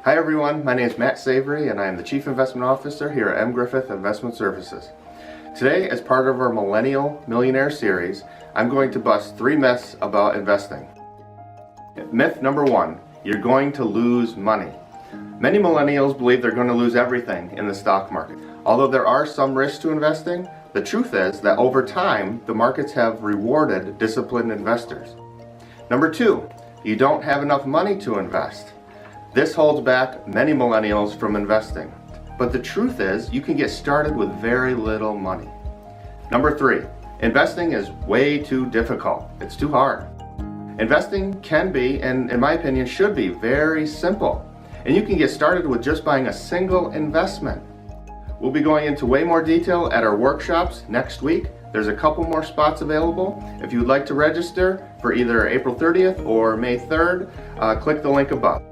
Hi everyone, my name is Matt Savory and I am the Chief Investment Officer here at M. Griffith Investment Services. Today, as part of our Millennial Millionaire series, I'm going to bust 3 myths about investing. Myth number 1, you're going to lose money. Many millennials believe they're going to lose everything in the stock market. Although there are some risks to investing, the truth is that over time, the markets have rewarded disciplined investors. Number 2, you don't have enough money to invest. This holds back many millennials from investing. But the truth is, you can get started with very little money. Number 3, investing is way too difficult. It's too hard. Investing can be, and in my opinion should be, very simple. And you can get started with just buying a single investment. We'll be going into way more detail at our workshops next week. There's a couple more spots available. If you'd like to register for either April 30th or May 3rd, click the link above.